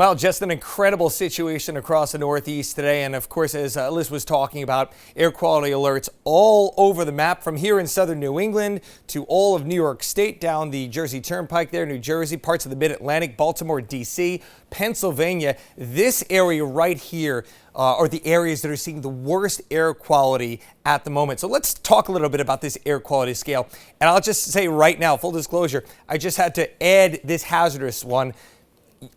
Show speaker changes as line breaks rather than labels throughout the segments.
Well, just an incredible situation across the Northeast today. And of course, as Liz was talking about, air quality alerts all over the map from here in southern New England to all of New York State, down the Jersey Turnpike there, New Jersey, parts of the Mid-Atlantic, Baltimore, D.C., Pennsylvania. This area right here are the areas that are seeing the worst air quality at the moment. So let's talk a little bit about this air quality scale. And I'll just say right now, full disclosure, I just had to add this hazardous one.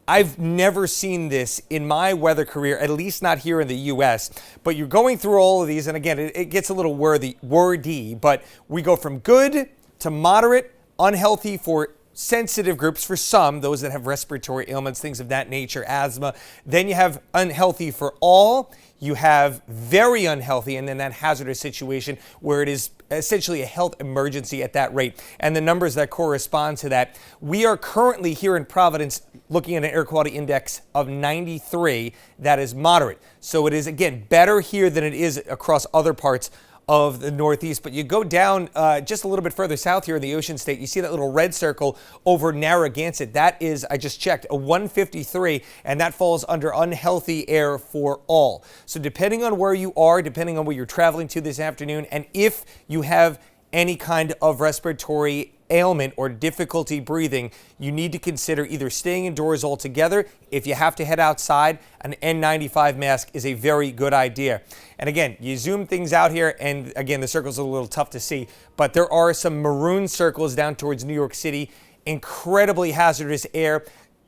I've never seen this in my weather career, at least not here in the U.S. But you're going through all of these, and again, it gets a little wordy, but we go from good to moderate, unhealthy for sensitive groups, for some, those that have respiratory ailments, things of that nature, asthma. Then you have unhealthy for all. You have very unhealthy, and then that hazardous situation where it is essentially a health emergency at that rate. And the numbers that correspond to that. We are currently here in Providence looking at an air quality index of 93. That is moderate. So it is, again, better here than it is across other parts of the Northeast. But you go down just a little bit further south here in the Ocean State, you see that little red circle over Narragansett. That is, I just checked, a 153, and that falls under unhealthy air for all. So depending on where you are, depending on where you're traveling to this afternoon, and if you have any kind of respiratory ailment or difficulty breathing, you need to consider either staying indoors altogether. If you have to head outside, an N95 mask is a very good idea. And again, you zoom things out here, and again, the circles are a little tough to see, but there are some maroon circles down towards New York City. Incredibly hazardous air.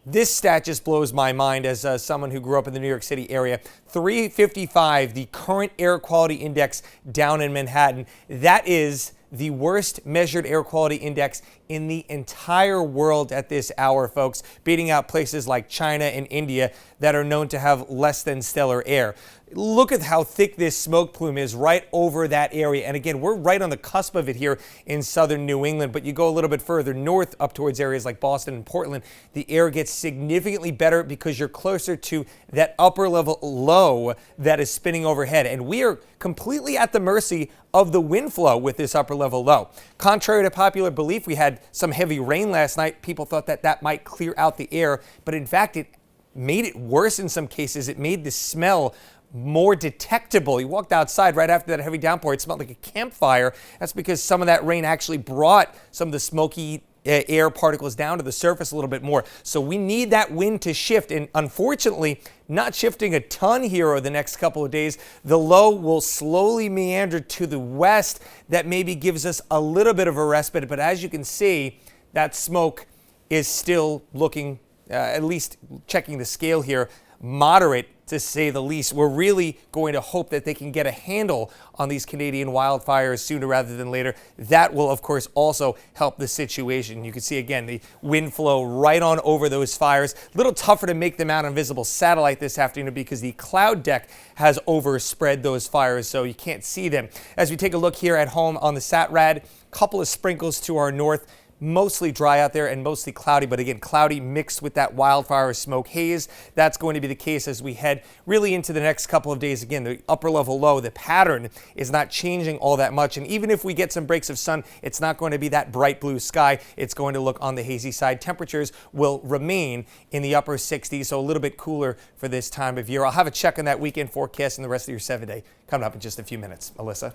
This stat just blows my mind as someone who grew up in the New York City area. 355, the current air quality index down in Manhattan. That is the worst measured air quality index in the entire world at this hour, folks, beating out places like China and India that are known to have less than stellar air. Look at how thick this smoke plume is right over that area. And again, we're right on the cusp of it here in southern New England, but you go a little bit further north up towards areas like Boston and Portland, the air gets significantly better because you're closer to that upper level low that is spinning overhead. And we are completely at the mercy of the wind flow with this upper level low. Contrary to popular belief, we had some heavy rain last night. People thought that that might clear out the air, but in fact, it made it worse in some cases. It made the smell more detectable. You walked outside right after that heavy downpour, it smelled like a campfire. That's because some of that rain actually brought some of the smoky air particles down to the surface a little bit more. So we need that wind to shift, and unfortunately, not shifting a ton here over the next couple of days. The low will slowly meander to the west. That maybe gives us a little bit of a respite, but as you can see, that smoke is still looking, at least checking the scale here, moderate to say the least. We're really going to hope that they can get a handle on these Canadian wildfires sooner rather than later. That will, of course, also help the situation. You can see, again, the wind flow right on over those fires. A little tougher to make them out on visible satellite this afternoon because the cloud deck has overspread those fires, so you can't see them. As we take a look here at home on the SatRad, a couple of sprinkles to our north. Mostly dry out there and mostly cloudy, but again, cloudy mixed with that wildfire smoke haze. That's going to be the case as we head really into the next couple of days. Again, the upper level low, the pattern is not changing all that much. And even if we get some breaks of sun, it's not going to be that bright blue sky. It's going to look on the hazy side. Temperatures will remain in the upper 60s, so a little bit cooler for this time of year. I'll have a check on that weekend forecast and the rest of your 7-day coming up in just a few minutes. Alyssa.